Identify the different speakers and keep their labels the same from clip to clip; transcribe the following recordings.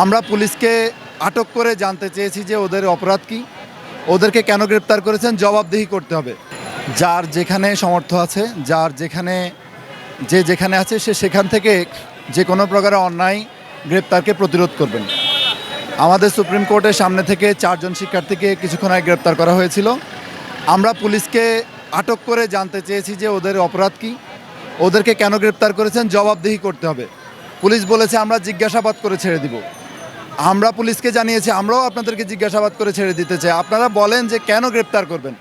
Speaker 1: আমরা পুলিশকে আটক করে জানতে চেয়েছি যে ওদের অপরাধ কী, ওদেরকে কেন গ্রেপ্তার করেছেন জবাবদিহি করতে হবে। যার যেখানে সামর্থ্য আছে, যার যেখানে আছে সে সেখান থেকে যে কোনো প্রকারের অন্যায় গ্রেপ্তারকে প্রতিরোধ করবেন। আমাদের সুপ্রিম কোর্টের সামনে থেকে 4 জন শিক্ষার্থীকে কিছুক্ষণ আগে গ্রেপ্তার করা হয়েছিল। আমরা পুলিশকে আটক করে জানতে চেয়েছি যে ওদের অপরাধ কী, ওদেরকে কেন গ্রেপ্তার করেছেন জবাবদিহি করতে হবে। পুলিশ বলেছে আমরা জিজ্ঞাসাবাদ করে ছেড়ে দিব। আমরা পুলিশকে জানিয়েছি আমরাও আপনাদেরকে জিজ্ঞাসাবাদ করে ছেড়ে দিতে চাই, আপনারা বলেন যে কেন গ্রেপ্তার করবেন।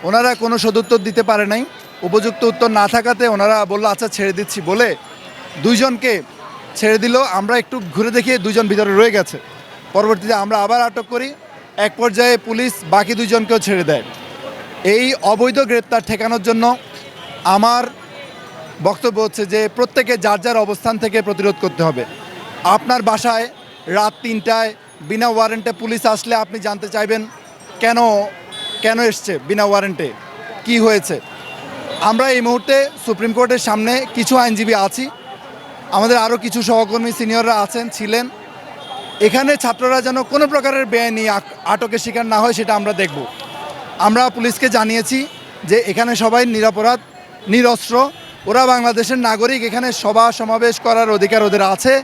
Speaker 1: ওনারা কোনো সদুত্তর দিতে পারে নাই। উপযুক্ত উত্তর না থাকাতে ওনারা বললো আচ্ছা ছেড়ে দিচ্ছি বলে 2 জনকে ছেড়ে দিল। আমরা একটু ঘুরে দেখিয়ে 2 জন ভিতরে রয়ে গেছে। পরবর্তীতে আমরা আবার আটক করি, এক পর্যায়ে পুলিশ বাকি 2 জনকেও ছেড়ে দেয়। এই অবৈধ গ্রেপ্তার ঠেকানোর জন্য আমার বক্তব্য হচ্ছে যে প্রত্যেকে যার যার অবস্থান থেকে প্রতিরোধ করতে হবে। আপনার বাসায় রাত 3টায় বিনা ওয়ারেন্টে পুলিশ আসলে আপনি জানতে চাইবেন কেন এসছে বিনা ওয়ারেন্টে, কি হয়েছে। আমরা এই মুহূর্তে সুপ্রিম কোর্টের সামনে কিছু আইনজীবী আছি, আমাদের আরও কিছু সহকর্মী সিনিয়ররা ছিলেন। এখানে ছাত্ররা যেন কোনো প্রকারের বেআইনি আটকের শিকার না হয় সেটা আমরা দেখব। আমরা পুলিশকে জানিয়েছি যে এখানে সবাই নিরপরাধ, নিরস্ত্র, ওরা বাংলাদেশের নাগরিক, এখানে সভা সমাবেশ করার অধিকার ওদের আছে।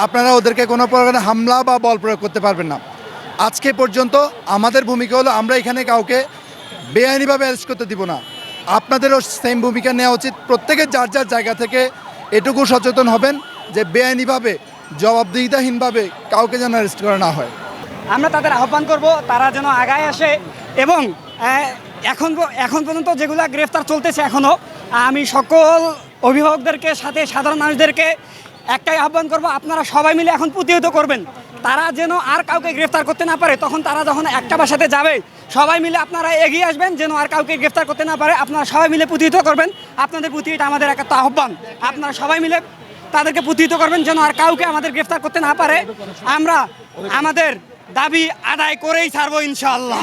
Speaker 1: আপনারা ওদেরকে কোনো প্রকারের হামলা বা বল প্রয়োগ করতে পারবেন না। আজকে পর্যন্ত আমাদের ভূমিকা হলো আমরা এখানে কাউকে বেআইনিভাবে অ্যারেস্ট করতে দিব না। আপনাদেরও সেম ভূমিকা নেওয়া উচিত। প্রত্যেকের যার যার জায়গা থেকে এটুকু সচেতন হবেন যে বেআইনিভাবে, জবাবদিহিতাহীনভাবে কাউকে যেন অ্যারেস্ট করা না হয়।
Speaker 2: আমরা তাদের আহ্বান করব তারা যেন আগায় আসে এবং এখন পর্যন্ত যেগুলো গ্রেফতার চলতেছে এখনও, আমি সকল অভিভাবকদেরকে সাথে সাধারণ মানুষদেরকে একটাই আহ্বান করব, আপনারা সবাই মিলে এখন প্রতিহত করবেন। তারা যেন আর কাউকে গ্রেফতার করতে না পারে। তখন তারা যখন একটা বাসাতে যাবে সবাই মিলে আপনারা এগিয়ে আসবেন যেন আর কাউকে গ্রেফতার করতে না পারে। আপনারা সবাই মিলে প্রতিহত করবেন। আপনাদের প্রতি এটা আমাদের একটা আহ্বান, আপনারা সবাই মিলে তাদেরকে প্রতিহত করবেন যেন আর কাউকে আমাদের গ্রেফতার করতে না পারে। আমরা আমাদের দাবি আদায় করেই ছাড়বো ইনশাআল্লাহ।